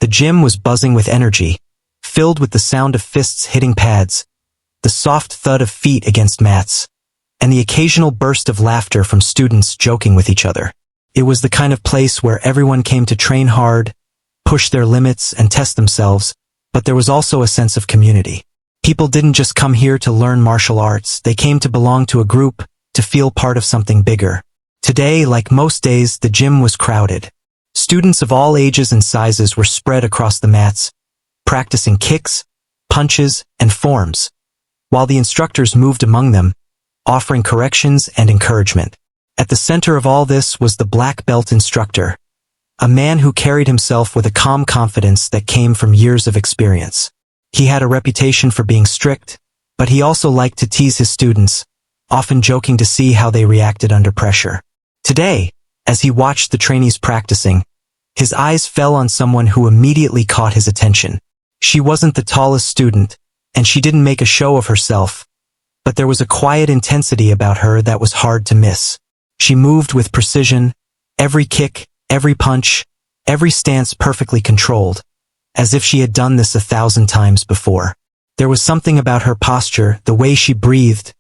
The gym was buzzing with energy, filled with the sound of fists hitting pads, the soft thud of feet against mats, and the occasional burst of laughter from students joking with each other. It was the kind of place where everyone came to train hard, push their limits, and test themselves, but there was also a sense of community. People didn't just come here to learn martial arts, they came to belong to a group, to feel part of something bigger. Today, like most days, the gym was crowded. Students of all ages and sizes were spread across the mats, practicing kicks, punches, and forms, while the instructors moved among them, offering corrections and encouragement. At the center of all this was the black belt instructor, a man who carried himself with a calm confidence that came from years of experience. He had a reputation for being strict, but he also liked to tease his students, often joking to see how they reacted under pressure. Today, as he watched the trainees practicing, his eyes fell on someone who immediately caught his attention. She wasn't the tallest student, and she didn't make a show of herself, but there was a quiet intensity about her that was hard to miss. She moved with precision, every kick, every punch, every stance perfectly controlled, as if she had done this 1,000 times before. There was something about her posture, the way she breathed,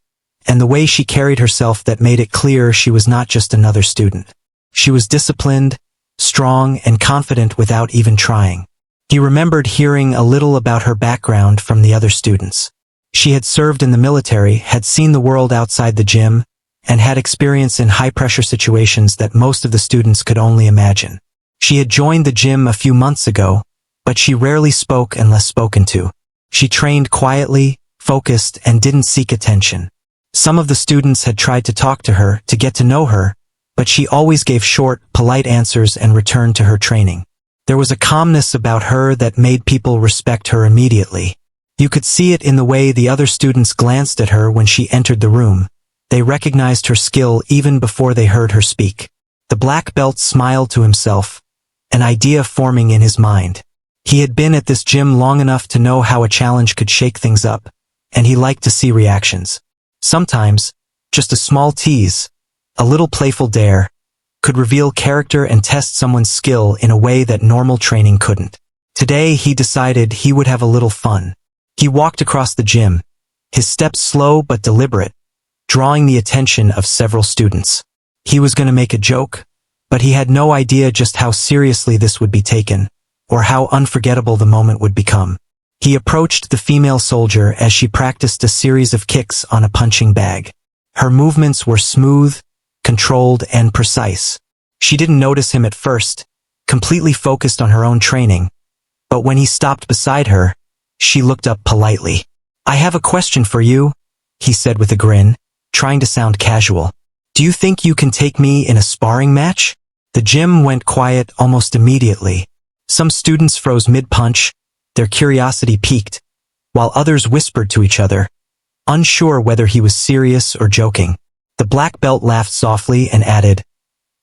and the way she carried herself that made it clear she was not just another student. She was disciplined, strong, and confident without even trying. He remembered hearing a little about her background from the other students. She had served in the military, had seen the world outside the gym, and had experience in high-pressure situations that most of the students could only imagine. She had joined the gym a few months ago, but she rarely spoke unless spoken to. She trained quietly, focused, and didn't seek attention. Some of the students had tried to talk to her, to get to know her, but she always gave short, polite answers and returned to her training. There was a calmness about her that made people respect her immediately. You could see it in the way the other students glanced at her when she entered the room. They recognized her skill even before they heard her speak. The black belt smiled to himself, an idea forming in his mind. He had been at this gym long enough to know how a challenge could shake things up, and he liked to see reactions. Sometimes, just a small tease, a little playful dare, could reveal character and test someone's skill in a way that normal training couldn't. Today, he decided he would have a little fun. He walked across the gym, his steps slow but deliberate, drawing the attention of several students. He was going to make a joke, but he had no idea just how seriously this would be taken, or how unforgettable the moment would become. He approached the female soldier as she practiced a series of kicks on a punching bag. Her movements were smooth, controlled, and precise. She didn't notice him at first, completely focused on her own training, but when he stopped beside her, she looked up politely. "I have a question for you," he said with a grin, trying to sound casual. "Do you think you can take me in a sparring match?" The gym went quiet almost immediately. Some students froze mid-punch, their curiosity piqued, while others whispered to each other, unsure whether he was serious or joking. The black belt laughed softly and added,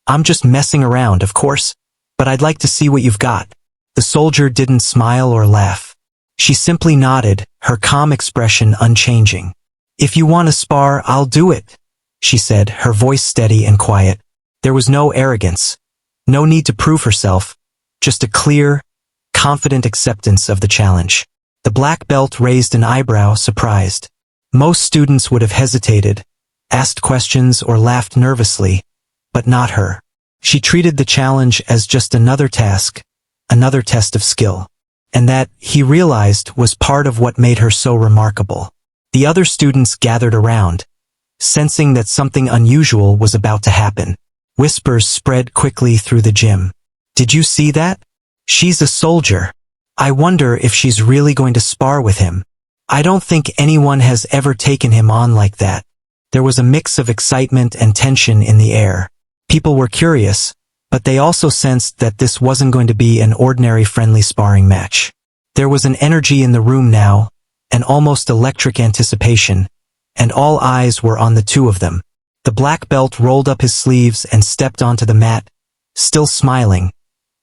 "I'm just messing around, of course, but I'd like to see what you've got." The soldier didn't smile or laugh. She simply nodded, her calm expression unchanging. "If you want to spar, I'll do it," she said, her voice steady and quiet. There was no arrogance, no need to prove herself, just a clear, confident acceptance of the challenge. The black belt raised an eyebrow, surprised. Most students would have hesitated, asked questions, or laughed nervously, but not her. She treated the challenge as just another task, another test of skill. And that, he realized, was part of what made her so remarkable. The other students gathered around, sensing that something unusual was about to happen. Whispers spread quickly through the gym. "Did you see that? She's a soldier. I wonder if she's really going to spar with him. I don't think anyone has ever taken him on like that." There was a mix of excitement and tension in the air. People were curious, but they also sensed that this wasn't going to be an ordinary friendly sparring match. There was an energy in the room now, an almost electric anticipation, and all eyes were on the two of them. The black belt rolled up his sleeves and stepped onto the mat, still smiling,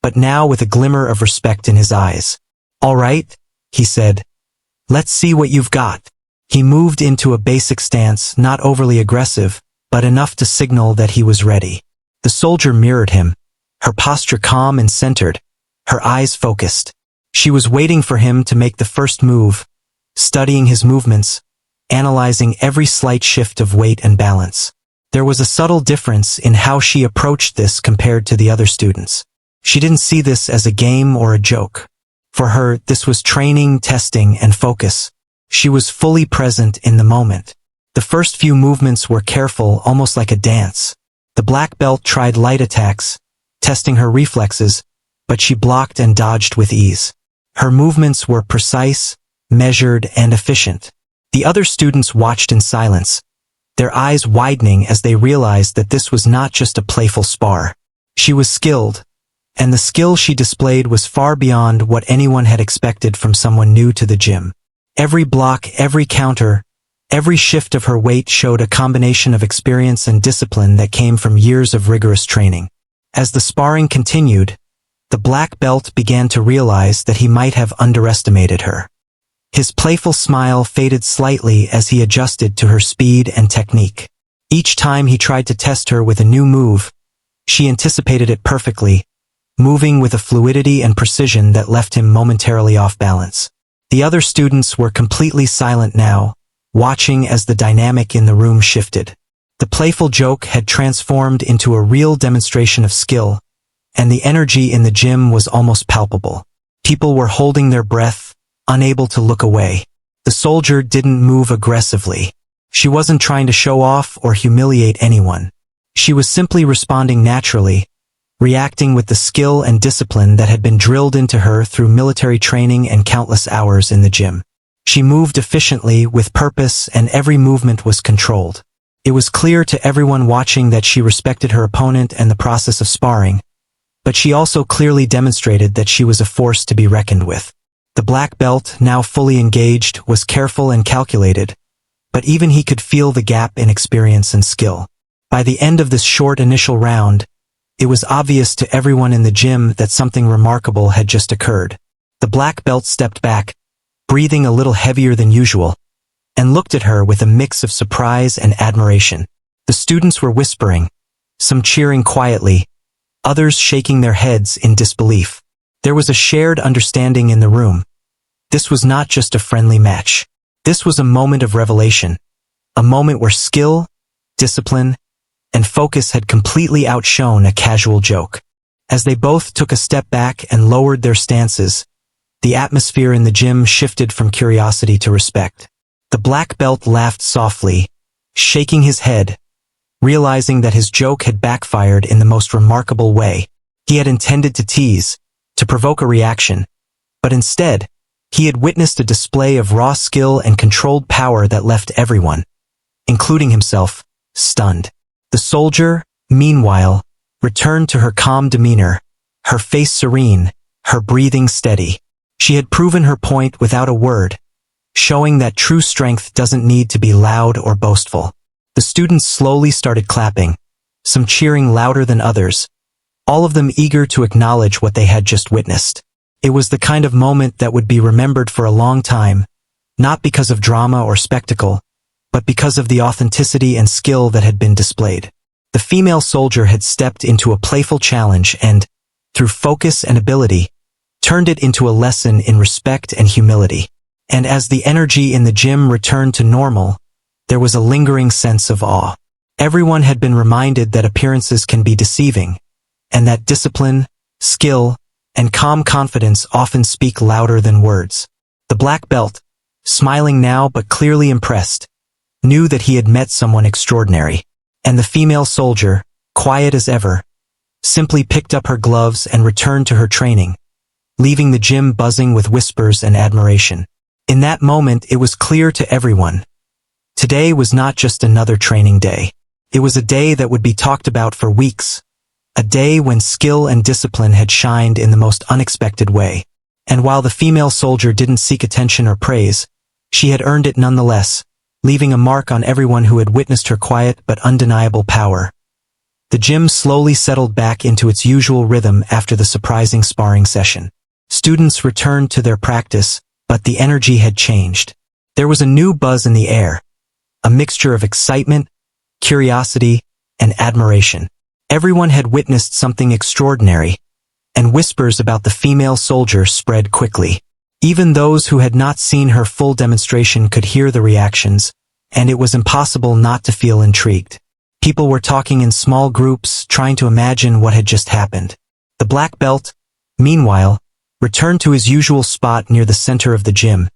but now with a glimmer of respect in his eyes. "All right," he said. "Let's see what you've got." He moved into a basic stance, not overly aggressive, but enough to signal that he was ready. The soldier mirrored him, her posture calm and centered, her eyes focused. She was waiting for him to make the first move, studying his movements, analyzing every slight shift of weight and balance. There was a subtle difference in how she approached this compared to the other students. She didn't see this as a game or a joke. For her, this was training, testing, and focus. She was fully present in the moment. The first few movements were careful, almost like a dance. The black belt tried light attacks, testing her reflexes, but she blocked and dodged with ease. Her movements were precise, measured, and efficient. The other students watched in silence, their eyes widening as they realized that this was not just a playful spar. She was skilled, and the skill she displayed was far beyond what anyone had expected from someone new to the gym. Every block, every counter, every shift of her weight showed a combination of experience and discipline that came from years of rigorous training. As the sparring continued, the black belt began to realize that he might have underestimated her. His playful smile faded slightly as he adjusted to her speed and technique. Each time he tried to test her with a new move, she anticipated it perfectly, moving with a fluidity and precision that left him momentarily off balance. The other students were completely silent now, watching as the dynamic in the room shifted. The playful joke had transformed into a real demonstration of skill, and the energy in the gym was almost palpable. People were holding their breath, unable to look away. The soldier didn't move aggressively. She wasn't trying to show off or humiliate anyone. She was simply responding naturally, reacting with the skill and discipline that had been drilled into her through military training and countless hours in the gym. She moved efficiently, with purpose, and every movement was controlled. It was clear to everyone watching that she respected her opponent and the process of sparring, but she also clearly demonstrated that she was a force to be reckoned with. The black belt, now fully engaged, was careful and calculated, but even he could feel the gap in experience and skill. By the end of this short initial round, it was obvious to everyone in the gym that something remarkable had just occurred. The black belt stepped back, breathing a little heavier than usual, and looked at her with a mix of surprise and admiration. The students were whispering, some cheering quietly, others shaking their heads in disbelief. There was a shared understanding in the room. This was not just a friendly match. This was a moment of revelation, a moment where skill, discipline, and focus had completely outshone a casual joke. As they both took a step back and lowered their stances, the atmosphere in the gym shifted from curiosity to respect. The black belt laughed softly, shaking his head, realizing that his joke had backfired in the most remarkable way. He had intended to tease, to provoke a reaction, but instead, he had witnessed a display of raw skill and controlled power that left everyone, including himself, stunned. The soldier, meanwhile, returned to her calm demeanor, her face serene, her breathing steady. She had proven her point without a word, showing that true strength doesn't need to be loud or boastful. The students slowly started clapping, some cheering louder than others, all of them eager to acknowledge what they had just witnessed. It was the kind of moment that would be remembered for a long time, not because of drama or spectacle, but because of the authenticity and skill that had been displayed. The female soldier had stepped into a playful challenge and, through focus and ability, turned it into a lesson in respect and humility. And as the energy in the gym returned to normal, there was a lingering sense of awe. Everyone had been reminded that appearances can be deceiving, and that discipline, skill, and calm confidence often speak louder than words. The black belt, smiling now but clearly impressed, knew that he had met someone extraordinary. And the female soldier, quiet as ever, simply picked up her gloves and returned to her training, leaving the gym buzzing with whispers and admiration. In that moment, it was clear to everyone. Today was not just another training day. It was a day that would be talked about for weeks. A day when skill and discipline had shined in the most unexpected way. And while the female soldier didn't seek attention or praise, she had earned it nonetheless, leaving a mark on everyone who had witnessed her quiet but undeniable power. The gym slowly settled back into its usual rhythm after the surprising sparring session. Students returned to their practice, but the energy had changed. There was a new buzz in the air, a mixture of excitement, curiosity, and admiration. Everyone had witnessed something extraordinary, and whispers about the female soldier spread quickly. Even those who had not seen her full demonstration could hear the reactions, and it was impossible not to feel intrigued. People were talking in small groups, trying to imagine what had just happened. The black belt, meanwhile, returned to his usual spot near the center of the gym,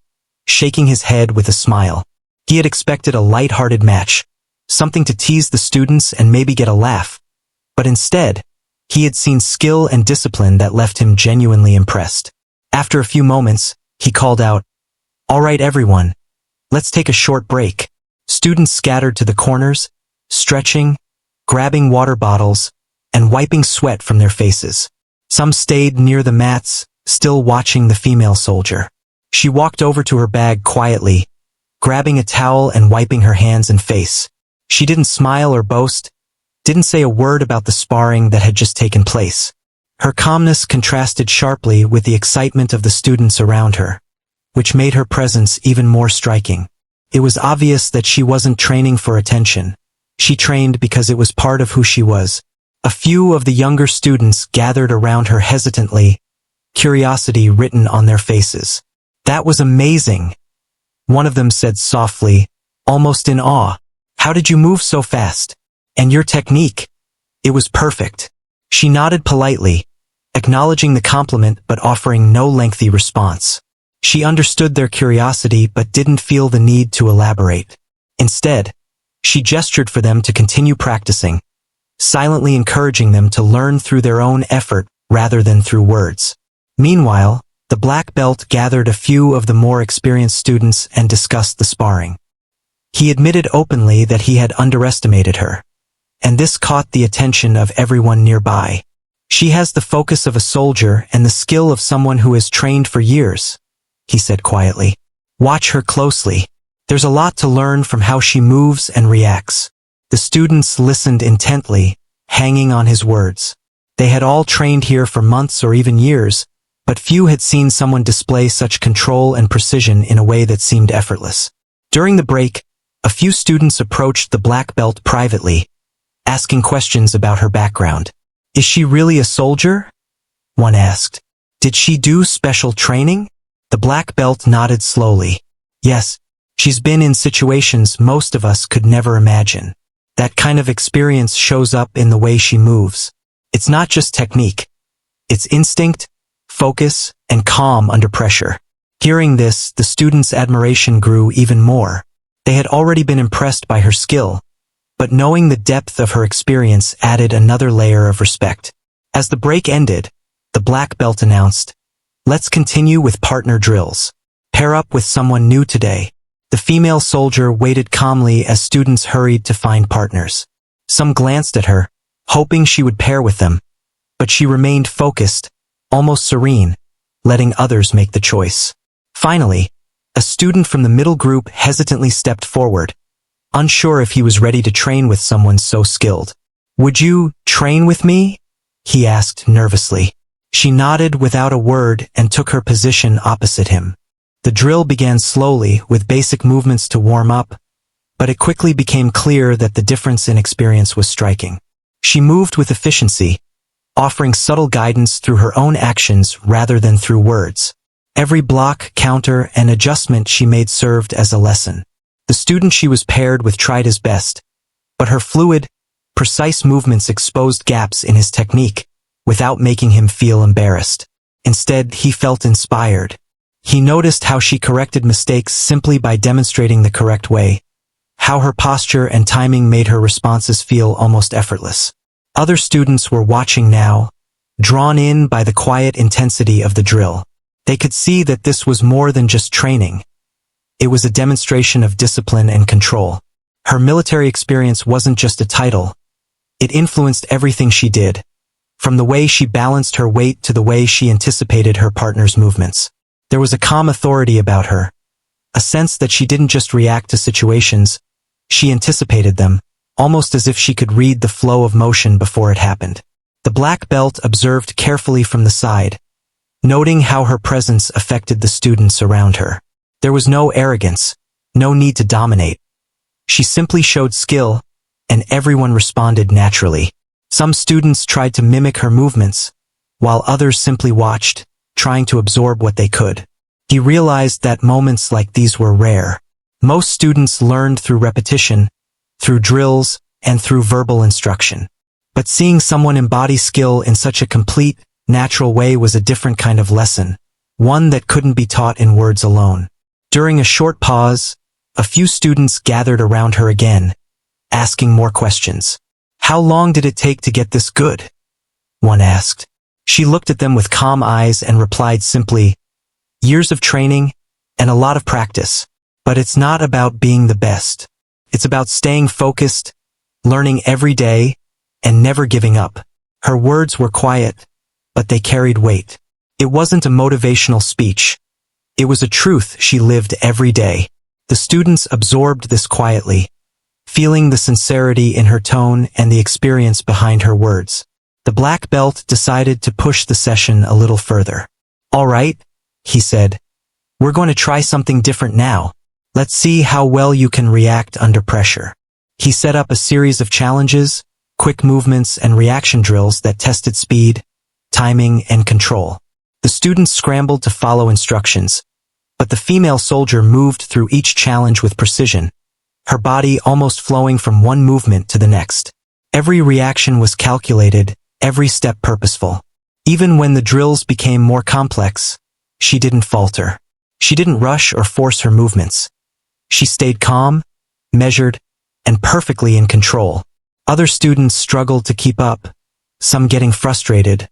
shaking his head with a smile. He had expected a lighthearted match, something to tease the students and maybe get a laugh. But instead, he had seen skill and discipline that left him genuinely impressed. After a few moments, he called out, "All right, everyone, let's take a short break." Students scattered to the corners, stretching, grabbing water bottles, and wiping sweat from their faces. Some stayed near the mats, still watching the female soldier. She walked over to her bag quietly, grabbing a towel and wiping her hands and face. She didn't smile or boast, didn't say a word about the sparring that had just taken place. Her calmness contrasted sharply with the excitement of the students around her, which made her presence even more striking. It was obvious that she wasn't training for attention. She trained because it was part of who she was. A few of the younger students gathered around her hesitantly, curiosity written on their faces. "That was amazing," one of them said softly, almost in awe. "How did you move so fast? And your technique? It was perfect." She nodded politely, acknowledging the compliment but offering no lengthy response. She understood their curiosity but didn't feel the need to elaborate. Instead, she gestured for them to continue practicing, silently encouraging them to learn through their own effort rather than through words. Meanwhile, the black belt gathered a few of the more experienced students and discussed the sparring. He admitted openly that he had underestimated her, and this caught the attention of everyone nearby. "She has the focus of a soldier and the skill of someone who has trained for years," he said quietly. "Watch her closely. There's a lot to learn from how she moves and reacts." The students listened intently, hanging on his words. They had all trained here for months or even years, but few had seen someone display such control and precision in a way that seemed effortless. During the break, a few students approached the black belt privately, asking questions about her background. "Is she really a soldier?" one asked. "Did she do special training?" The black belt nodded slowly. "Yes, she's been in situations most of us could never imagine. That kind of experience shows up in the way she moves. It's not just technique. It's instinct, focus, and calm under pressure." Hearing this, the students' admiration grew even more. They had already been impressed by her skill, but knowing the depth of her experience added another layer of respect. As the break ended, the black belt announced, "Let's continue with partner drills. Pair up with someone new today." The female soldier waited calmly as students hurried to find partners. Some glanced at her, hoping she would pair with them, but she remained focused, almost serene, letting others make the choice. Finally, a student from the middle group hesitantly stepped forward, unsure if he was ready to train with someone so skilled. "Would you train with me?" he asked nervously. She nodded without a word and took her position opposite him. The drill began slowly with basic movements to warm up, but it quickly became clear that the difference in experience was striking. She moved with efficiency, offering subtle guidance through her own actions rather than through words. Every block, counter, and adjustment she made served as a lesson. The student she was paired with tried his best, but her fluid, precise movements exposed gaps in his technique without making him feel embarrassed. Instead, he felt inspired. He noticed how she corrected mistakes simply by demonstrating the correct way, how her posture and timing made her responses feel almost effortless. Other students were watching now, drawn in by the quiet intensity of the drill. They could see that this was more than just training. It was a demonstration of discipline and control. Her military experience wasn't just a title. It influenced everything she did, from the way she balanced her weight to the way she anticipated her partner's movements. There was a calm authority about her, a sense that she didn't just react to situations, she anticipated them, almost as if she could read the flow of motion before it happened. The black belt observed carefully from the side, noting how her presence affected the students around her. There was no arrogance, no need to dominate. She simply showed skill, and everyone responded naturally. Some students tried to mimic her movements, while others simply watched, trying to absorb what they could. He realized that moments like these were rare. Most students learned through repetition, through drills, and through verbal instruction. But seeing someone embody skill in such a complete, natural way was a different kind of lesson, one that couldn't be taught in words alone. During a short pause, a few students gathered around her again, asking more questions. "How long did it take to get this good?" one asked. She looked at them with calm eyes and replied simply, "Years of training and a lot of practice. But it's not about being the best. It's about staying focused, learning every day, and never giving up." Her words were quiet, but they carried weight. It wasn't a motivational speech. It was a truth she lived every day. The students absorbed this quietly, feeling the sincerity in her tone and the experience behind her words. The black belt decided to push the session a little further. "All right," he said. "We're going to try something different now. Let's see how well you can react under pressure." He set up a series of challenges, quick movements and reaction drills that tested speed, timing, and control. The students scrambled to follow instructions, but the female soldier moved through each challenge with precision, her body almost flowing from one movement to the next. Every reaction was calculated, every step purposeful. Even when the drills became more complex, she didn't falter. She didn't rush or force her movements. She stayed calm, measured, and perfectly in control. Other students struggled to keep up, some getting frustrated,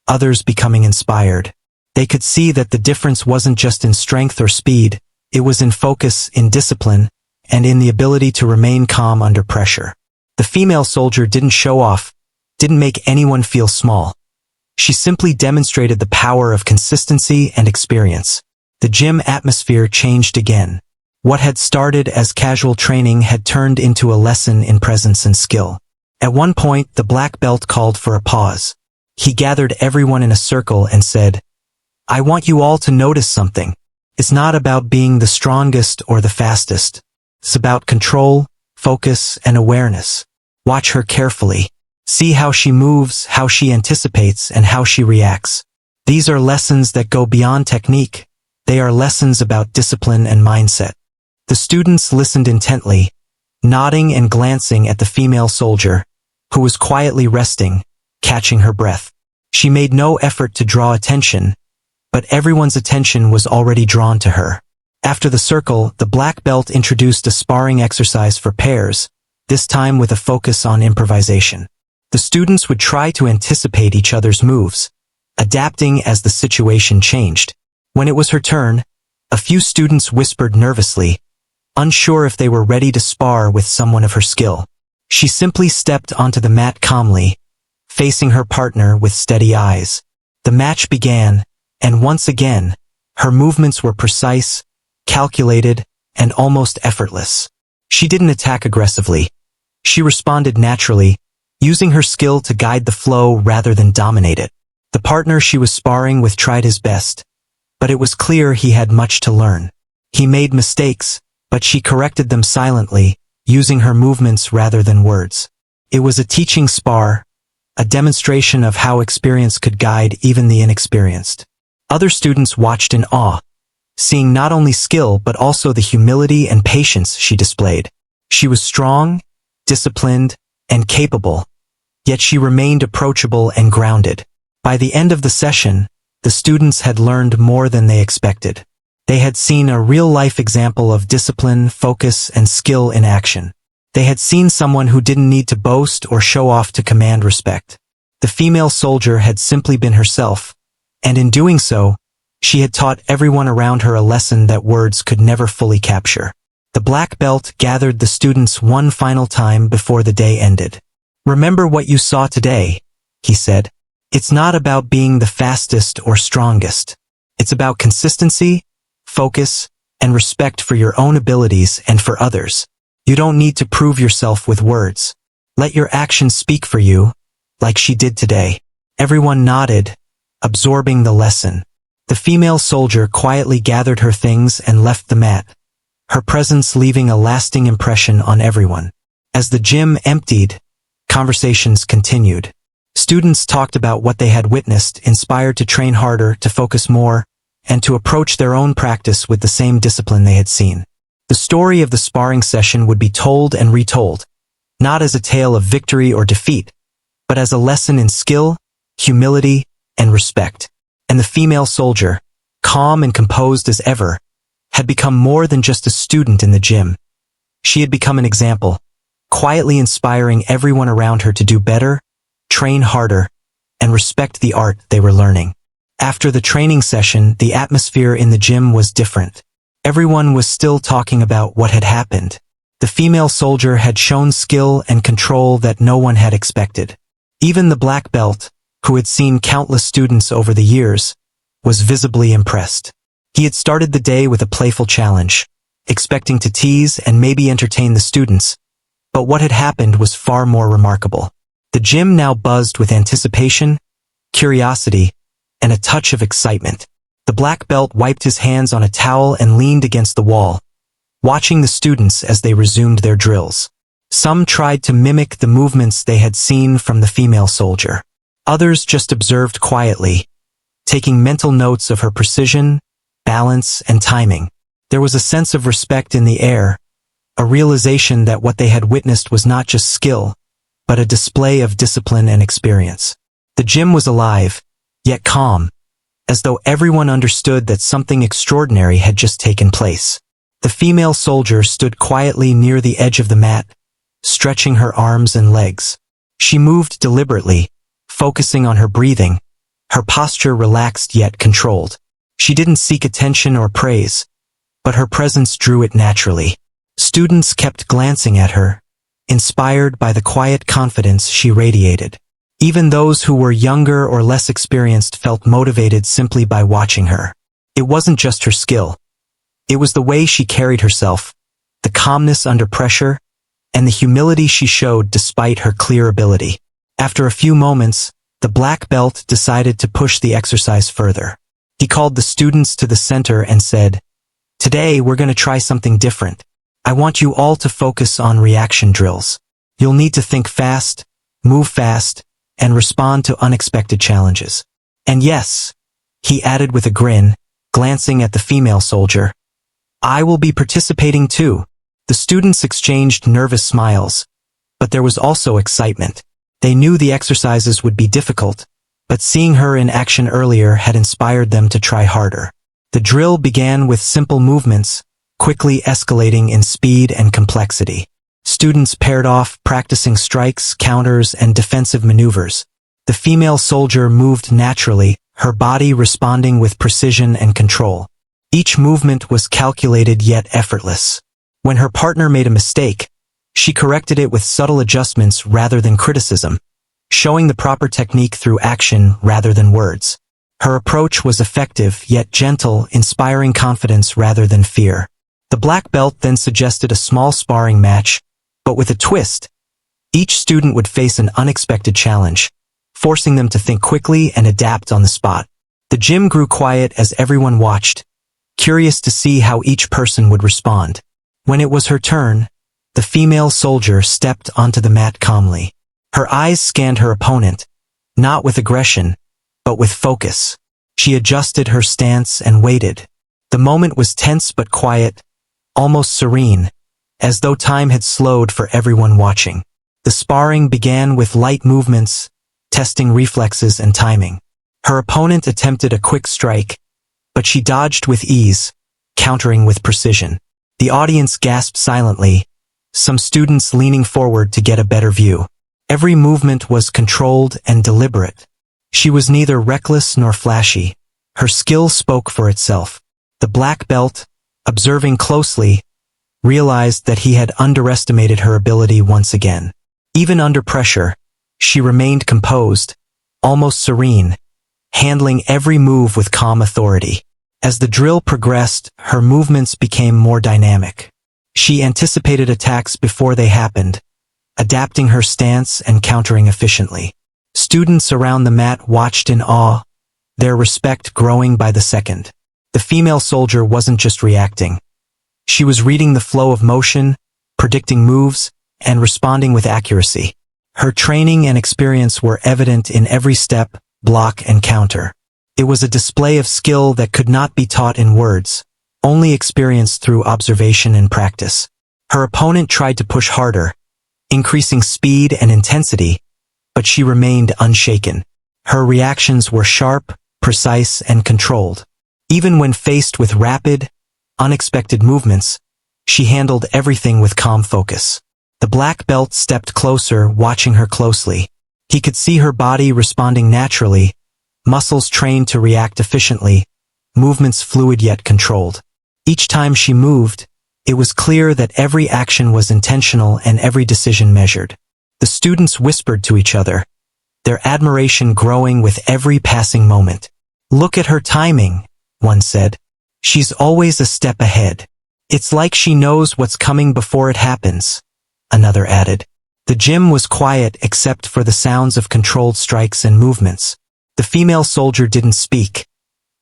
others becoming inspired. They could see that the difference wasn't just in strength or speed, it was in focus, in discipline, and in the ability to remain calm under pressure. The female soldier didn't show off, didn't make anyone feel small. She simply demonstrated the power of consistency and experience. The gym atmosphere changed again. What had started as casual training had turned into a lesson in presence and skill. At one point, the black belt called for a pause. He gathered everyone in a circle and said, "I want you all to notice something. It's not about being the strongest or the fastest. It's about control, focus, and awareness. Watch her carefully. See how she moves, how she anticipates, and how she reacts. These are lessons that go beyond technique. They are lessons about discipline and mindset." The students listened intently, nodding and glancing at the female soldier, who was quietly resting, catching her breath. She made no effort to draw attention, but everyone's attention was already drawn to her. After the circle, the black belt introduced a sparring exercise for pairs, this time with a focus on improvisation. The students would try to anticipate each other's moves, adapting as the situation changed. When it was her turn, a few students whispered nervously, unsure if they were ready to spar with someone of her skill. She simply stepped onto the mat calmly, facing her partner with steady eyes. The match began, and once again, her movements were precise, calculated, and almost effortless. She didn't attack aggressively. She responded naturally, using her skill to guide the flow rather than dominate it. The partner she was sparring with tried his best, but it was clear he had much to learn. He made mistakes, but she corrected them silently, using her movements rather than words. It was a teaching spar, a demonstration of how experience could guide even the inexperienced. Other students watched in awe, seeing not only skill but also the humility and patience she displayed. She was strong, disciplined, and capable, yet she remained approachable and grounded. By the end of the session, the students had learned more than they expected. They had seen a real-life example of discipline, focus, and skill in action. They had seen someone who didn't need to boast or show off to command respect. The female soldier had simply been herself, and in doing so, she had taught everyone around her a lesson that words could never fully capture. The black belt gathered the students one final time before the day ended. "Remember what you saw today," he said. "It's not about being the fastest or strongest. It's about consistency, focus, and respect for your own abilities and for others. You don't need to prove yourself with words. Let your actions speak for you, like she did today." Everyone nodded, absorbing the lesson. The female soldier quietly gathered her things and left the mat, her presence leaving a lasting impression on everyone. As the gym emptied, conversations continued. Students students talked about what they had witnessed, inspired to train harder, to focus more, and to approach their own practice with the same discipline they had seen. The story of the sparring session would be told and retold, not as a tale of victory or defeat, but as a lesson in skill, humility, and respect. And the female soldier, calm and composed as ever, had become more than just a student in the gym. She had become an example, quietly inspiring everyone around her to do better, train harder, and respect the art they were learning. After the training session, the atmosphere in the gym was different. Everyone was still talking about what had happened. The female soldier had shown skill and control that no one had expected. Even the black belt, who had seen countless students over the years, was visibly impressed. He had started the day with a playful challenge, expecting to tease and maybe entertain the students, but what had happened was far more remarkable. The gym now buzzed with anticipation, curiosity, and a touch of excitement. The black belt wiped his hands on a towel and leaned against the wall, watching the students as they resumed their drills. Some tried to mimic the movements they had seen from the female soldier. Others just observed quietly, taking mental notes of her precision, balance, and timing. There was a sense of respect in the air, a realization that what they had witnessed was not just skill, but a display of discipline and experience. The gym was alive, yet calm, as though everyone understood that something extraordinary had just taken place. The female soldier stood quietly near the edge of the mat, stretching her arms and legs. She moved deliberately, focusing on her breathing, her posture relaxed yet controlled. She didn't seek attention or praise, but her presence drew it naturally. Students kept glancing at her, inspired by the quiet confidence she radiated. Even those who were younger or less experienced felt motivated simply by watching her. It wasn't just her skill. It was the way she carried herself, the calmness under pressure, and the humility she showed despite her clear ability. After a few moments, the black belt decided to push the exercise further. He called the students to the center and said, "Today we're going to try something different. I want you all to focus on reaction drills. You'll need to think fast, move fast, and respond to unexpected challenges. And yes," he added with a grin, glancing at the female soldier, "I will be participating too." The students exchanged nervous smiles, but there was also excitement. They knew the exercises would be difficult, but seeing her in action earlier had inspired them to try harder. The drill began with simple movements, quickly escalating in speed and complexity. Students paired off, practicing strikes, counters, and defensive maneuvers. The female soldier moved naturally, her body responding with precision and control. Each movement was calculated yet effortless. When her partner made a mistake, she corrected it with subtle adjustments rather than criticism, showing the proper technique through action rather than words. Her approach was effective yet gentle, inspiring confidence rather than fear. The black belt then suggested a small sparring match, but with a twist. Each student would face an unexpected challenge, forcing them to think quickly and adapt on the spot. The gym grew quiet as everyone watched, curious to see how each person would respond. When it was her turn, the female soldier stepped onto the mat calmly. Her eyes scanned her opponent, not with aggression, but with focus. She adjusted her stance and waited. The moment was tense but quiet, almost serene, as though time had slowed for everyone watching. The sparring began with light movements, testing reflexes and timing. Her opponent attempted a quick strike, but she dodged with ease, countering with precision. The audience gasped silently, some students leaning forward to get a better view. Every movement was controlled and deliberate. She was neither reckless nor flashy. Her skill spoke for itself. The black belt, observing closely, realized that he had underestimated her ability once again. Even under pressure, she remained composed, almost serene, handling every move with calm authority. As the drill progressed, her movements became more dynamic. She anticipated attacks before they happened, adapting her stance and countering efficiently. Students around the mat watched in awe, their respect growing by the second. The female soldier wasn't just reacting. She was reading the flow of motion, predicting moves, and responding with accuracy. Her training and experience were evident in every step, block, and counter. It was a display of skill that could not be taught in words, only experienced through observation and practice. Her opponent tried to push harder, increasing speed and intensity, but she remained unshaken. Her reactions were sharp, precise, and controlled. Even when faced with rapid, unexpected movements, she handled everything with calm focus. The black belt stepped closer, watching her closely. He could see her body responding naturally, muscles trained to react efficiently, movements fluid yet controlled. Each time she moved, it was clear that every action was intentional and every decision measured. The students whispered to each other, their admiration growing with every passing moment. "Look at her timing," one said. "She's always a step ahead. It's like she knows what's coming before it happens," another added. The gym was quiet except for the sounds of controlled strikes and movements. The female soldier didn't speak.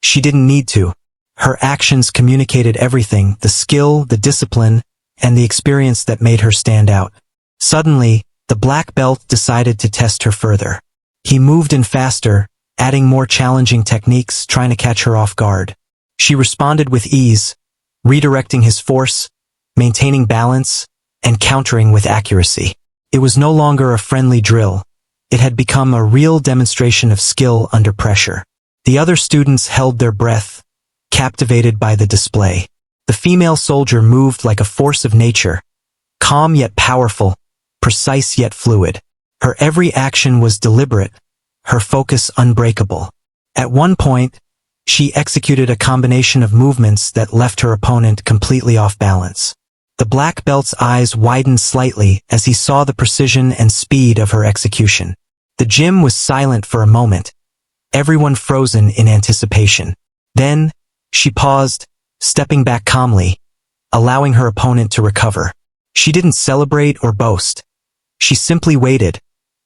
She didn't need to. Her actions communicated everything, the skill, the discipline, and the experience that made her stand out. Suddenly, the black belt decided to test her further. He moved in faster, adding more challenging techniques, trying to catch her off guard. She responded with ease, redirecting his force, maintaining balance, and countering with accuracy. It was no longer a friendly drill. It had become a real demonstration of skill under pressure. The other students held their breath, captivated by the display. The female soldier moved like a force of nature, calm yet powerful, precise yet fluid. Her every action was deliberate, her focus unbreakable. At one point, she executed a combination of movements that left her opponent completely off balance. The black belt's eyes widened slightly as he saw the precision and speed of her execution. The gym was silent for a moment, everyone frozen in anticipation. Then, she paused, stepping back calmly, allowing her opponent to recover. She didn't celebrate or boast. She simply waited,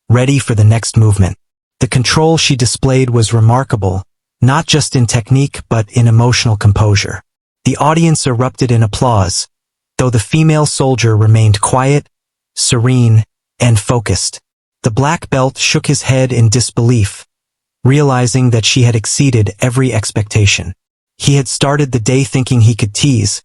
ready for the next movement. The control she displayed was remarkable, not just in technique but in emotional composure. The audience erupted in applause, though the female soldier remained quiet, serene, and focused. The black belt shook his head in disbelief, realizing that she had exceeded every expectation. He had started the day thinking he could tease,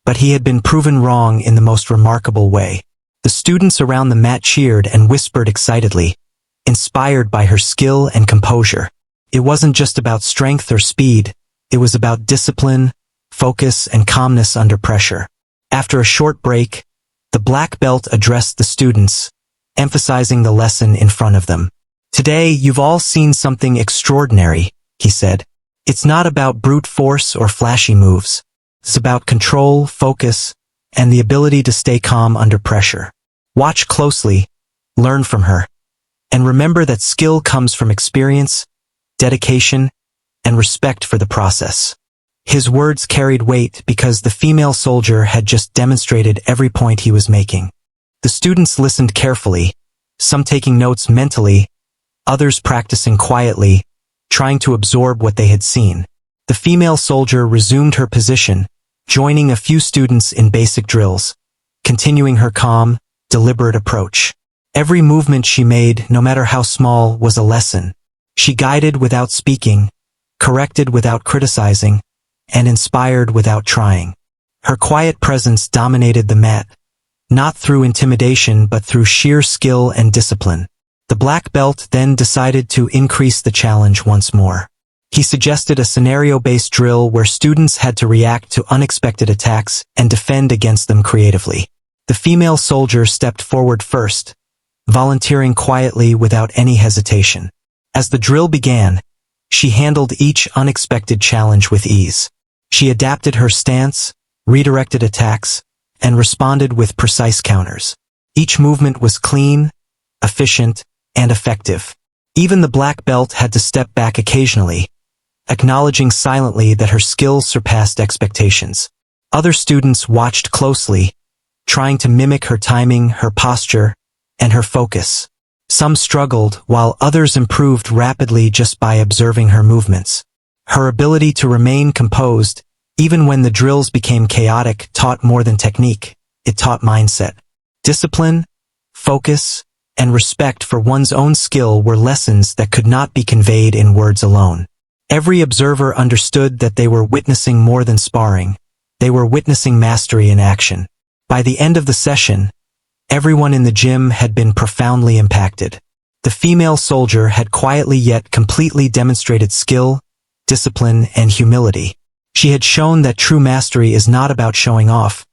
but he had been proven wrong in the most remarkable way. The students around the mat cheered and whispered excitedly, inspired by her skill and composure. It wasn't just about strength or speed, it was about discipline, focus, and calmness under pressure. After a short break, the black belt addressed the students, emphasizing the lesson in front of them. "Today, you've all seen something extraordinary," he said. "It's not about brute force or flashy moves. It's about control, focus, and the ability to stay calm under pressure. Watch closely, learn from her, and remember that skill comes from experience, dedication, and respect for the process." His words carried weight because the female soldier had just demonstrated every point he was making. The students listened carefully, some taking notes mentally, others practicing quietly, trying to absorb what they had seen. The female soldier resumed her position, joining a few students in basic drills, continuing her calm, deliberate approach. Every movement she made, no matter how small, was a lesson. She guided without speaking, corrected without criticizing, and inspired without trying. Her quiet presence dominated the mat, not through intimidation but through sheer skill and discipline. The black belt then decided to increase the challenge once more. He suggested a scenario-based drill where students had to react to unexpected attacks and defend against them creatively. The female soldier stepped forward first, volunteering quietly without any hesitation. As the drill began, she handled each unexpected challenge with ease. She adapted her stance, redirected attacks, and responded with precise counters. Each movement was clean, efficient, and effective. Even the black belt had to step back occasionally, acknowledging silently that her skills surpassed expectations. Other students watched closely, trying to mimic her timing, her posture, and her focus. Some struggled, while others improved rapidly just by observing her movements. Her ability to remain composed, even when the drills became chaotic, taught more than technique. It taught mindset, discipline, focus, and respect for one's own skill were lessons that could not be conveyed in words alone. Every observer understood that they were witnessing more than sparring. They were witnessing mastery in action. By the end of the session, everyone in the gym had been profoundly impacted. The female soldier had quietly yet completely demonstrated skill, discipline, and humility. She had shown that true mastery is not about showing off,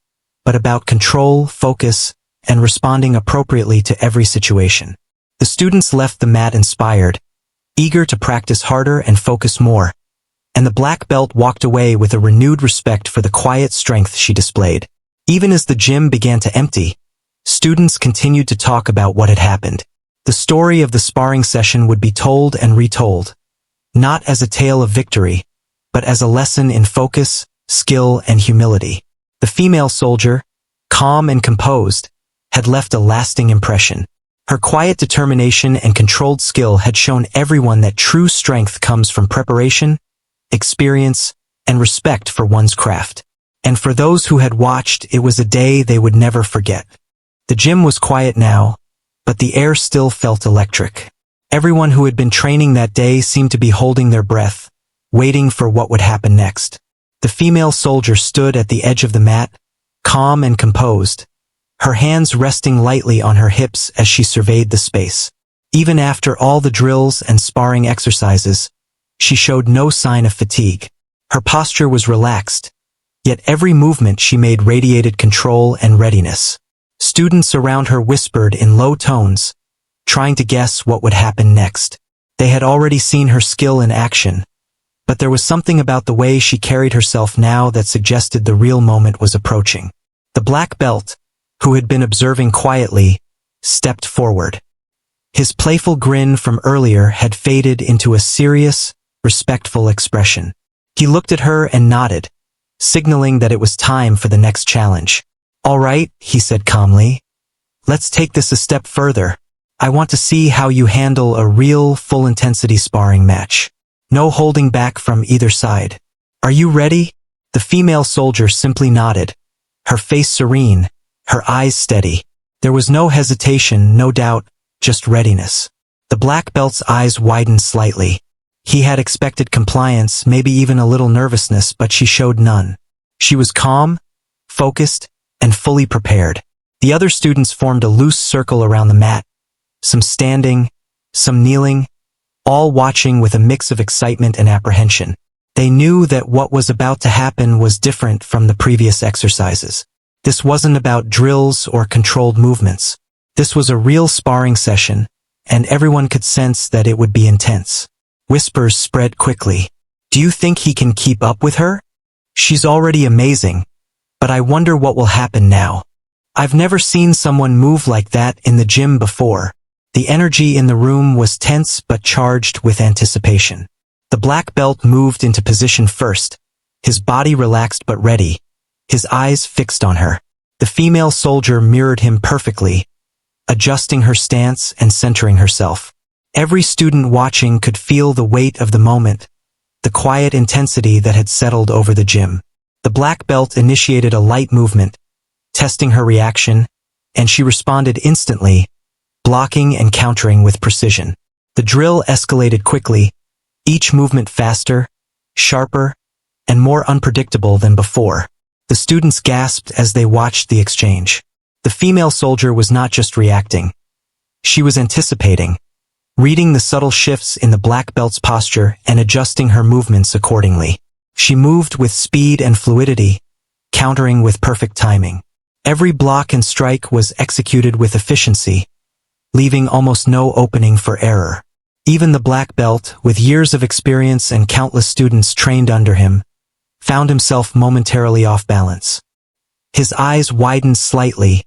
but about control, focus, and responding appropriately to every situation. The students left the mat inspired, eager to practice harder and focus more, and the black belt walked away with a renewed respect for the quiet strength she displayed. Even as the gym began to empty, students continued to talk about what had happened. The story of the sparring session would be told and retold, not as a tale of victory, but as a lesson in focus, skill, and humility. The female soldier, calm and composed, had left a lasting impression. Her quiet determination and controlled skill had shown everyone that true strength comes from preparation, experience, and respect for one's craft. And for those who had watched, it was a day they would never forget. The gym was quiet now, but the air still felt electric. Everyone who had been training that day seemed to be holding their breath, waiting for what would happen next. The female soldier stood at the edge of the mat, calm and composed, her hands resting lightly on her hips as she surveyed the space. Even after all the drills and sparring exercises, she showed no sign of fatigue. Her posture was relaxed, yet every movement she made radiated control and readiness. Students around her whispered in low tones, trying to guess what would happen next. They had already seen her skill in action, but there was something about the way she carried herself now that suggested the real moment was approaching. The black belt, who had been observing quietly, stepped forward. His playful grin from earlier had faded into a serious, respectful expression. He looked at her and nodded, signaling that it was time for the next challenge. "All right," he said calmly. "Let's take this a step further. I want to see how you handle a real, full-intensity sparring match. No holding back from either side. Are you ready?" The female soldier simply nodded, her face serene, her eyes steady. There was no hesitation, no doubt, just readiness. The black belt's eyes widened slightly. He had expected compliance, maybe even a little nervousness, but she showed none. She was calm, focused, and fully prepared. The other students formed a loose circle around the mat, some standing, some kneeling, all watching with a mix of excitement and apprehension. They knew that what was about to happen was different from the previous exercises. This wasn't about drills or controlled movements. This was a real sparring session, and everyone could sense that it would be intense. Whispers spread quickly. "Do you think he can keep up with her? She's already amazing, but I wonder what will happen now. I've never seen someone move like that in the gym before." The energy in the room was tense but charged with anticipation. The black belt moved into position first, his body relaxed but ready, his eyes fixed on her. The female soldier mirrored him perfectly, adjusting her stance and centering herself. Every student watching could feel the weight of the moment, the quiet intensity that had settled over the gym. The black belt initiated a light movement, testing her reaction, and she responded instantly, blocking and countering with precision. The drill escalated quickly, each movement faster, sharper, and more unpredictable than before. The students gasped as they watched the exchange. The female soldier was not just reacting. She was anticipating, reading the subtle shifts in the black belt's posture and adjusting her movements accordingly. She moved with speed and fluidity, countering with perfect timing. Every block and strike was executed with efficiency, leaving almost no opening for error. Even the black belt, with years of experience and countless students trained under him, found himself momentarily off balance. His eyes widened slightly,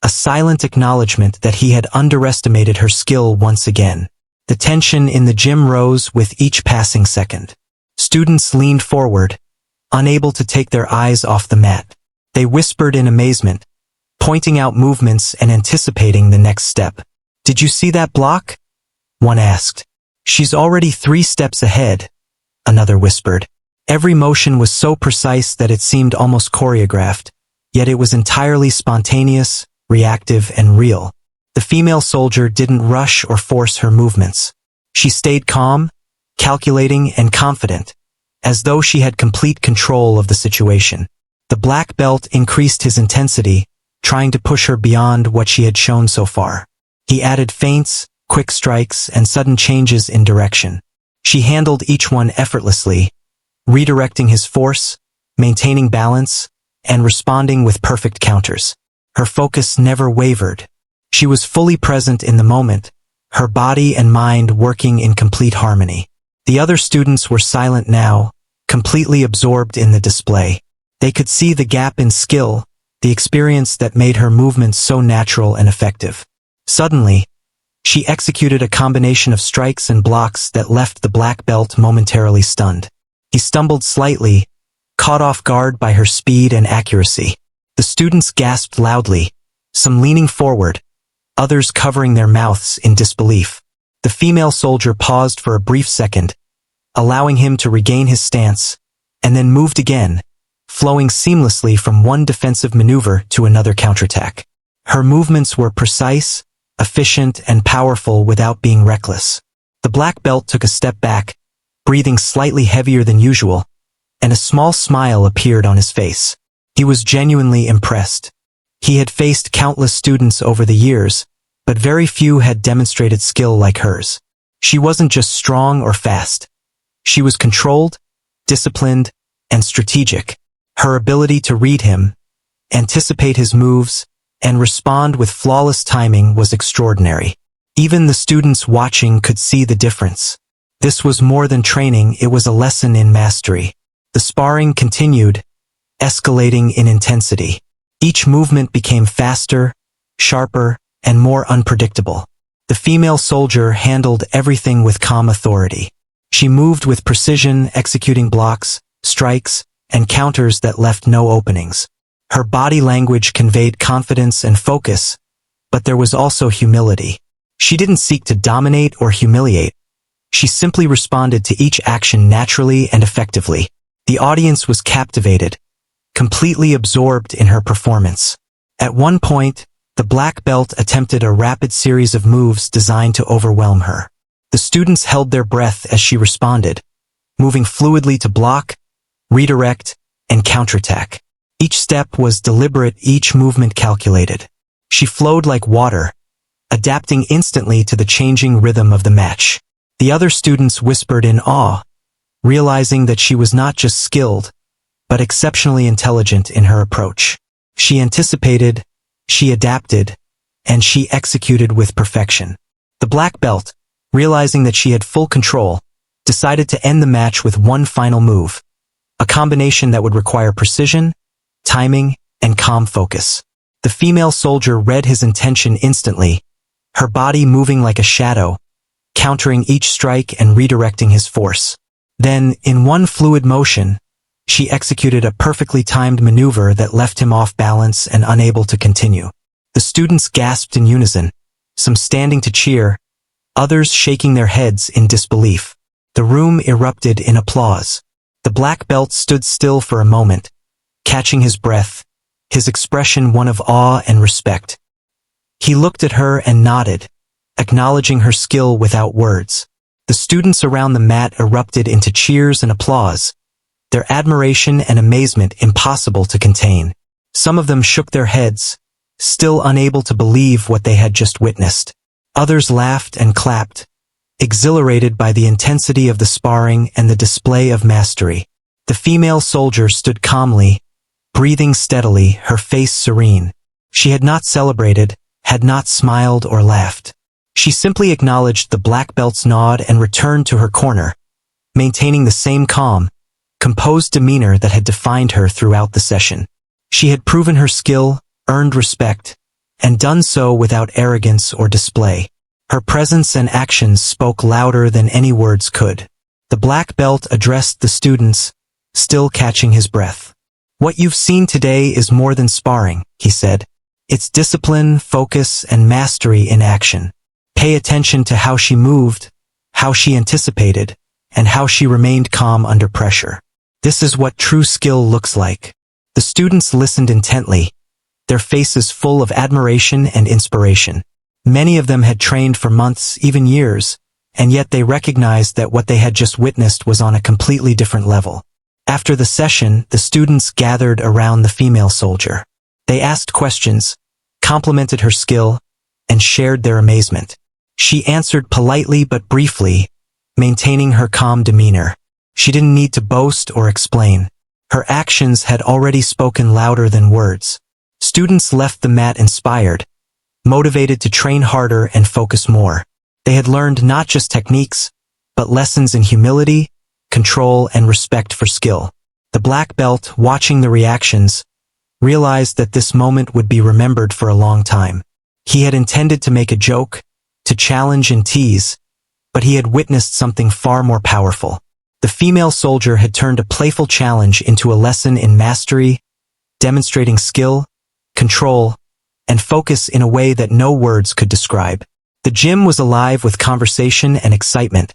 a silent acknowledgement that he had underestimated her skill once again. The tension in the gym rose with each passing second. Students leaned forward, unable to take their eyes off the mat. They whispered in amazement, pointing out movements and anticipating the next step. "Did you see that block?" one asked. "She's already 3 steps ahead," another whispered. Every motion was so precise that it seemed almost choreographed, yet it was entirely spontaneous, reactive, and real. The female soldier didn't rush or force her movements. She stayed calm, calculating, and confident, as though she had complete control of the situation. The black belt increased his intensity, trying to push her beyond what she had shown so far. He added feints, quick strikes, and sudden changes in direction. She handled each one effortlessly, redirecting his force, maintaining balance, and responding with perfect counters. Her focus never wavered. She was fully present in the moment, her body and mind working in complete harmony. The other students were silent now, completely absorbed in the display. They could see the gap in skill, the experience that made her movements so natural and effective. Suddenly, she executed a combination of strikes and blocks that left the black belt momentarily stunned. He stumbled slightly, caught off guard by her speed and accuracy. The students gasped loudly, some leaning forward, others covering their mouths in disbelief. The female soldier paused for a brief second, allowing him to regain his stance, and then moved again, flowing seamlessly from one defensive maneuver to another counterattack. Her movements were precise, efficient, and powerful without being reckless. The black belt took a step back, breathing slightly heavier than usual, and a small smile appeared on his face. He was genuinely impressed. He had faced countless students over the years, but very few had demonstrated skill like hers. She wasn't just strong or fast. She was controlled, disciplined, and strategic. Her ability to read him, anticipate his moves, and respond with flawless timing was extraordinary. Even the students watching could see the difference. This was more than training, it was a lesson in mastery. The sparring continued, escalating in intensity. Each movement became faster, sharper, and more unpredictable. The female soldier handled everything with calm authority. She moved with precision, executing blocks, strikes, and counters that left no openings. Her body language conveyed confidence and focus, but there was also humility. She didn't seek to dominate or humiliate. She simply responded to each action naturally and effectively. The audience was captivated, completely absorbed in her performance. At one point, the black belt attempted a rapid series of moves designed to overwhelm her. The students held their breath as she responded, moving fluidly to block, redirect, and counterattack. Each step was deliberate, each movement calculated. She flowed like water, adapting instantly to the changing rhythm of the match. The other students whispered in awe, realizing that she was not just skilled, but exceptionally intelligent in her approach. She anticipated, she adapted, and she executed with perfection. The black belt, realizing that she had full control, decided to end the match with one final move, a combination that would require precision, timing, and calm focus. The female soldier read his intention instantly, her body moving like a shadow, countering each strike and redirecting his force. Then, in one fluid motion, she executed a perfectly timed maneuver that left him off balance and unable to continue. The students gasped in unison, some standing to cheer, others shaking their heads in disbelief. The room erupted in applause. The black belt stood still for a moment, catching his breath, his expression one of awe and respect. He looked at her and nodded, acknowledging her skill without words. The students around the mat erupted into cheers and applause, their admiration and amazement impossible to contain. Some of them shook their heads, still unable to believe what they had just witnessed. Others laughed and clapped, exhilarated by the intensity of the sparring and the display of mastery. The female soldier stood calmly, breathing steadily, her face serene. She had not celebrated, had not smiled or laughed. She simply acknowledged the black belt's nod and returned to her corner, maintaining the same calm, composed demeanor that had defined her throughout the session. She had proven her skill, earned respect, and done so without arrogance or display. Her presence and actions spoke louder than any words could. The black belt addressed the students, still catching his breath. "What you've seen today is more than sparring," he said. "It's discipline, focus, and mastery in action. Pay attention to how she moved, how she anticipated, and how she remained calm under pressure. This is what true skill looks like." The students listened intently, their faces full of admiration and inspiration. Many of them had trained for months, even years, and yet they recognized that what they had just witnessed was on a completely different level. After the session, the students gathered around the female soldier. They asked questions, complimented her skill, and shared their amazement. She answered politely but briefly, maintaining her calm demeanor. She didn't need to boast or explain. Her actions had already spoken louder than words. Students left the mat inspired, motivated to train harder and focus more. They had learned not just techniques, but lessons in humility, control, and respect for skill. The black belt, watching the reactions, realized that this moment would be remembered for a long time. He had intended to make a joke, to challenge and tease, but he had witnessed something far more powerful. The female soldier had turned a playful challenge into a lesson in mastery, demonstrating skill, control, and focus in a way that no words could describe. The gym was alive with conversation and excitement,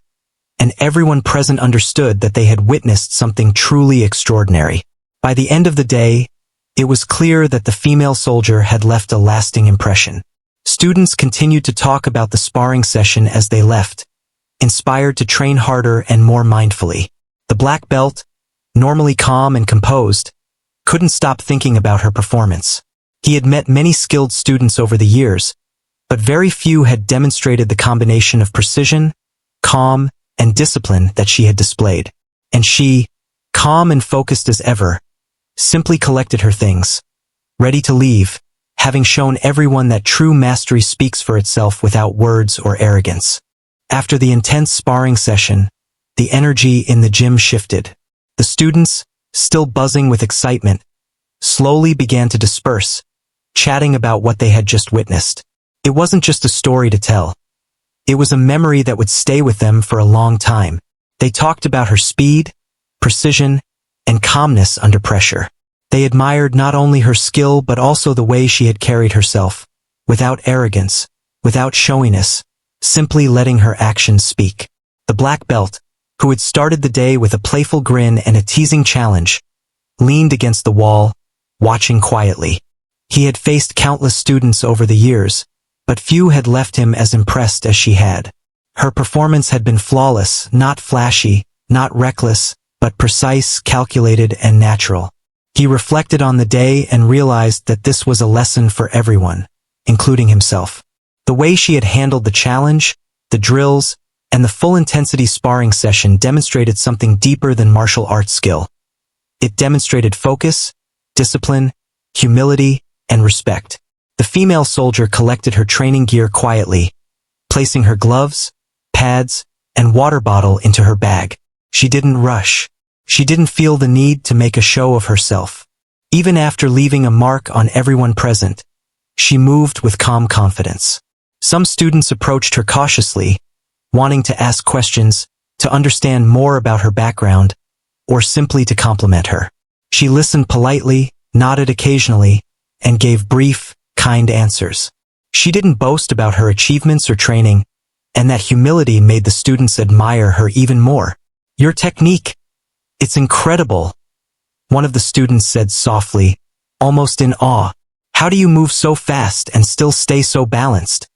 and everyone present understood that they had witnessed something truly extraordinary. By the end of the day, it was clear that the female soldier had left a lasting impression. Students continued to talk about the sparring session as they left, inspired to train harder and more mindfully. The black belt, normally calm and composed, couldn't stop thinking about her performance. He had met many skilled students over the years, but very few had demonstrated the combination of precision, calm, and discipline that she had displayed. And she, calm and focused as ever, simply collected her things, ready to leave, having shown everyone that true mastery speaks for itself without words or arrogance. After the intense sparring session, the energy in the gym shifted. The students, still buzzing with excitement, slowly began to disperse, chatting about what they had just witnessed. It wasn't just a story to tell. It was a memory that would stay with them for a long time. They talked about her speed, precision, and calmness under pressure. They admired not only her skill but also the way she had carried herself, without arrogance, without showiness, simply letting her actions speak. The black belt, who had started the day with a playful grin and a teasing challenge, leaned against the wall, watching quietly. He had faced countless students over the years, but few had left him as impressed as she had. Her performance had been flawless, not flashy, not reckless, but precise, calculated, and natural. He reflected on the day and realized that this was a lesson for everyone, including himself. The way she had handled the challenge, the drills, and the full-intensity sparring session demonstrated something deeper than martial arts skill. It demonstrated focus, discipline, humility, and respect. The female soldier collected her training gear quietly, placing her gloves, pads, and water bottle into her bag. She didn't rush. She didn't feel the need to make a show of herself. Even after leaving a mark on everyone present, she moved with calm confidence. Some students approached her cautiously, wanting to ask questions, to understand more about her background, or simply to compliment her. She listened politely, nodded occasionally, and gave brief, kind answers. She didn't boast about her achievements or training, and that humility made the students admire her even more. "Your technique, it's incredible," one of the students said softly, almost in awe. "How do you move so fast and still stay so balanced?"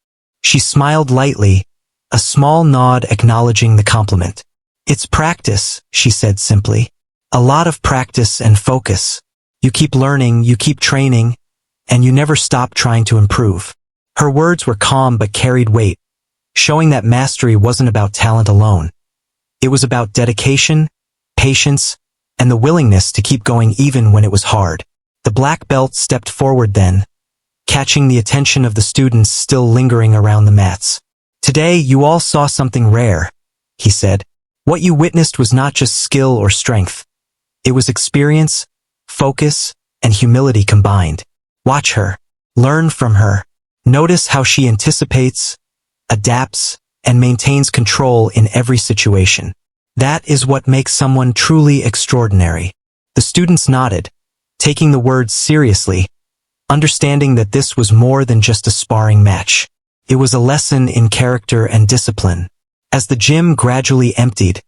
She smiled lightly, a small nod acknowledging the compliment. "It's practice," she said simply. "A lot of practice and focus. You keep learning, you keep training, and you never stop trying to improve." Her words were calm but carried weight, showing that mastery wasn't about talent alone. It was about dedication, patience, and the willingness to keep going even when it was hard. The black belt stepped forward then, catching the attention of the students still lingering around the mats. "Today you all saw something rare," he said. "What you witnessed was not just skill or strength. It was experience, focus, and humility combined. Watch her. Learn from her. Notice how she anticipates, adapts, and maintains control in every situation. That is what makes someone truly extraordinary." The students nodded, taking the words seriously, understanding that this was more than just a sparring match. It was a lesson in character and discipline. As the gym gradually emptied,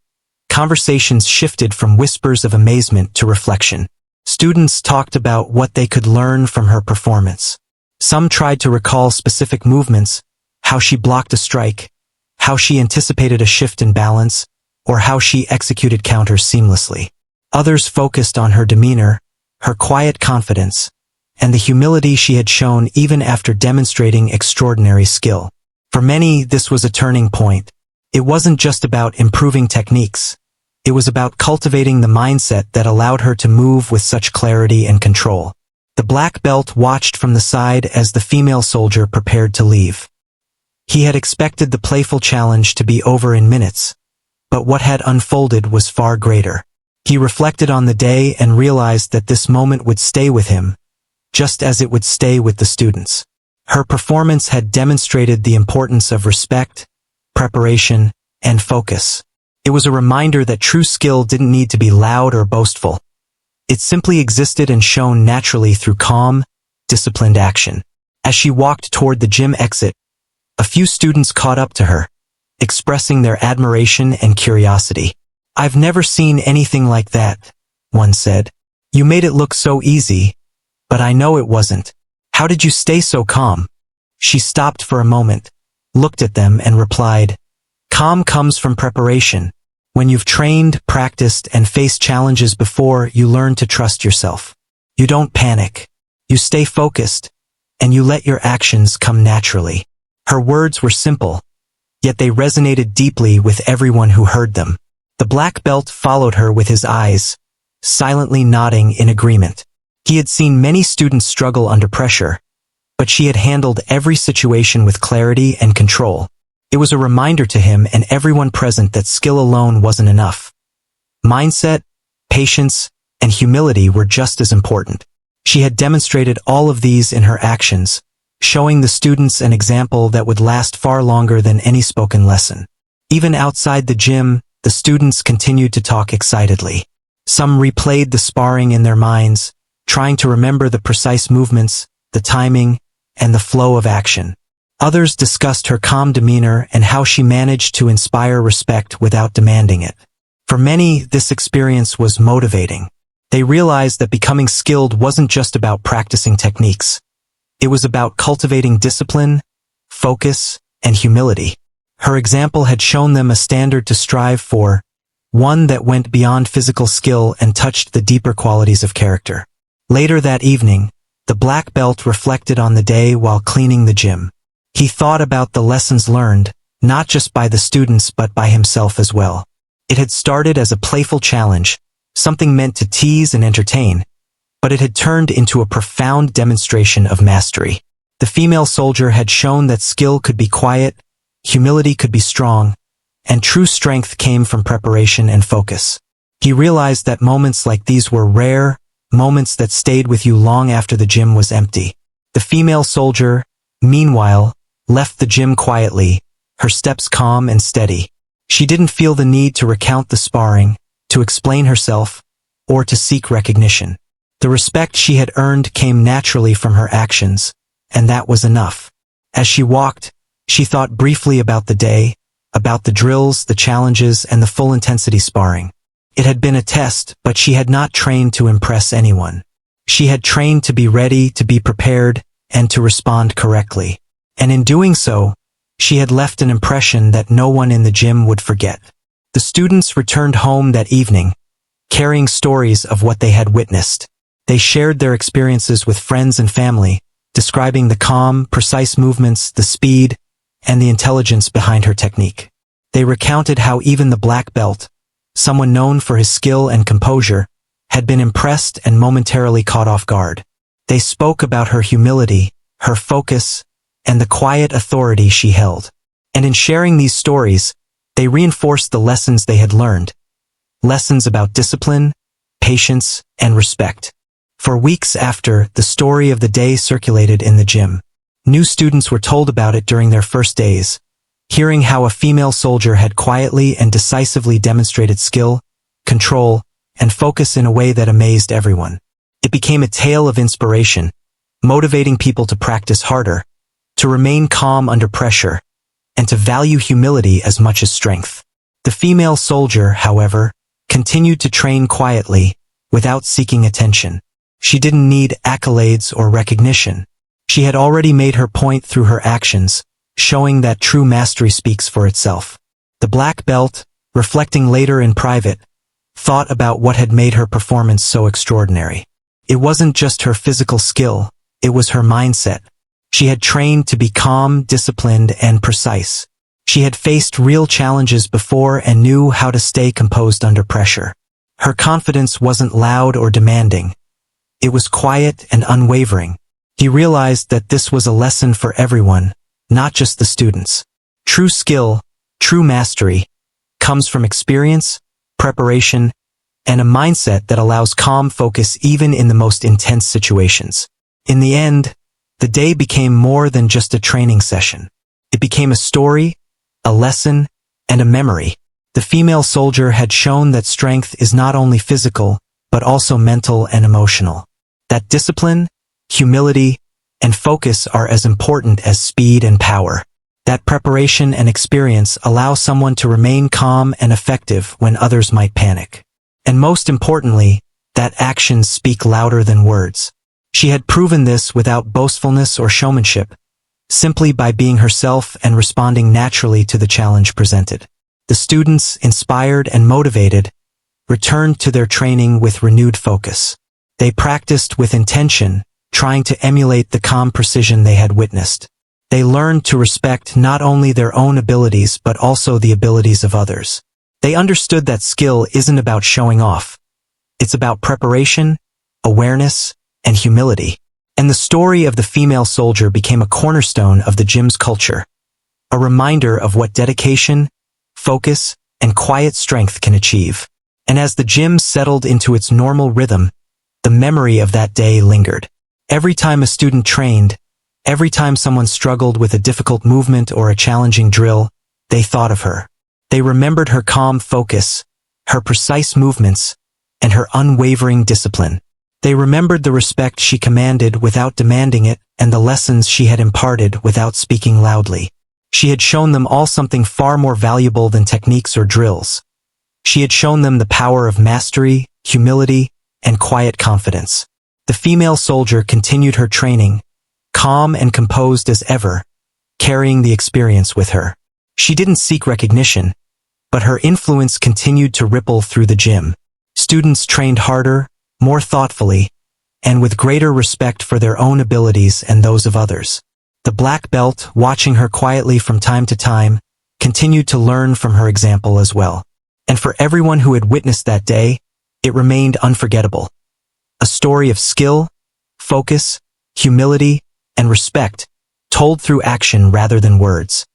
conversations shifted from whispers of amazement to reflection. Students talked about what they could learn from her performance. Some tried to recall specific movements, how she blocked a strike, how she anticipated a shift in balance, or how she executed counters seamlessly. Others focused on her demeanor, her quiet confidence, and the humility she had shown even after demonstrating extraordinary skill. For many, this was a turning point. It wasn't just about improving techniques. It was about cultivating the mindset that allowed her to move with such clarity and control. The black belt watched from the side as the female soldier prepared to leave. He had expected the playful challenge to be over in minutes, but what had unfolded was far greater. He reflected on the day and realized that this moment would stay with him, just as it would stay with the students. Her performance had demonstrated the importance of respect, preparation, and focus. It was a reminder that true skill didn't need to be loud or boastful. It simply existed and shone naturally through calm, disciplined action. As she walked toward the gym exit, a few students caught up to her, expressing their admiration and curiosity. "I've never seen anything like that," one said. "You made it look so easy, but I know it wasn't. How did you stay so calm?" She stopped for a moment, looked at them and replied, "Calm comes from preparation. When you've trained, practiced, and faced challenges before, you learn to trust yourself. You don't panic. You stay focused, and you let your actions come naturally." Her words were simple, yet they resonated deeply with everyone who heard them. The black belt followed her with his eyes, silently nodding in agreement. He had seen many students struggle under pressure, but she had handled every situation with clarity and control. It was a reminder to him and everyone present that skill alone wasn't enough. Mindset, patience, and humility were just as important. She had demonstrated all of these in her actions, showing the students an example that would last far longer than any spoken lesson. Even outside the gym, the students continued to talk excitedly. Some replayed the sparring in their minds, trying to remember the precise movements, the timing, and the flow of action. Others discussed her calm demeanor and how she managed to inspire respect without demanding it. For many, this experience was motivating. They realized that becoming skilled wasn't just about practicing techniques. It was about cultivating discipline, focus, and humility. Her example had shown them a standard to strive for, one that went beyond physical skill and touched the deeper qualities of character. Later that evening, the black belt reflected on the day while cleaning the gym. He thought about the lessons learned, not just by the students but by himself as well. It had started as a playful challenge, something meant to tease and entertain, but it had turned into a profound demonstration of mastery. The female soldier had shown that skill could be quiet, humility could be strong, and true strength came from preparation and focus. He realized that moments like these were rare, moments that stayed with you long after the gym was empty. The female soldier, meanwhile, left the gym quietly, her steps calm and steady. She didn't feel the need to recount the sparring, to explain herself, or to seek recognition. The respect she had earned came naturally from her actions, and that was enough. As she walked, she thought briefly about the day, about the drills, the challenges, and the full-intensity sparring. It had been a test, but she had not trained to impress anyone. She had trained to be ready, to be prepared, and to respond correctly. And in doing so, she had left an impression that no one in the gym would forget. The students returned home that evening, carrying stories of what they had witnessed. They shared their experiences with friends and family, describing the calm, precise movements, the speed, and the intelligence behind her technique. They recounted how even the black belt, someone known for his skill and composure, had been impressed and momentarily caught off guard. They spoke about her humility, her focus, and the quiet authority she held. And in sharing these stories, they reinforced the lessons they had learned. Lessons about discipline, patience, and respect. For weeks after, the story of the day circulated in the gym. New students were told about it during their first days, hearing how a female soldier had quietly and decisively demonstrated skill, control, and focus in a way that amazed everyone. It became a tale of inspiration, motivating people to practice harder, to remain calm under pressure, and to value humility as much as strength. The female soldier, however, continued to train quietly, without seeking attention. She didn't need accolades or recognition. She had already made her point through her actions, showing that true mastery speaks for itself. The black belt, reflecting later in private, thought about what had made her performance so extraordinary. It wasn't just her physical skill, it was her mindset. She had trained to be calm, disciplined, and precise. She had faced real challenges before and knew how to stay composed under pressure. Her confidence wasn't loud or demanding. It was quiet and unwavering. He realized that this was a lesson for everyone, not just the students. True skill, true mastery, comes from experience, preparation, and a mindset that allows calm focus even in the most intense situations. In the end, the day became more than just a training session. It became a story, a lesson, and a memory. The female soldier had shown that strength is not only physical, but also mental and emotional. That discipline, humility, and focus are as important as speed and power. That preparation and experience allow someone to remain calm and effective when others might panic. And most importantly, that actions speak louder than words. She had proven this without boastfulness or showmanship, simply by being herself and responding naturally to the challenge presented. The students, inspired and motivated, returned to their training with renewed focus. They practiced with intention, trying to emulate the calm precision they had witnessed. They learned to respect not only their own abilities but also the abilities of others. They understood that skill isn't about showing off. It's about preparation, awareness, and humility. And the story of the female soldier became a cornerstone of the gym's culture, a reminder of what dedication, focus, and quiet strength can achieve. And as the gym settled into its normal rhythm, the memory of that day lingered. Every time a student trained, every time someone struggled with a difficult movement or a challenging drill, they thought of her. They remembered her calm focus, her precise movements, and her unwavering discipline. They remembered the respect she commanded without demanding it and the lessons she had imparted without speaking loudly. She had shown them all something far more valuable than techniques or drills. She had shown them the power of mastery, humility, and quiet confidence. The female soldier continued her training, calm and composed as ever, carrying the experience with her. She didn't seek recognition, but her influence continued to ripple through the gym. Students trained harder, more thoughtfully, and with greater respect for their own abilities and those of others. The black belt, watching her quietly from time to time, continued to learn from her example as well. And for everyone who had witnessed that day, it remained unforgettable. A story of skill, focus, humility, and respect, told through action rather than words.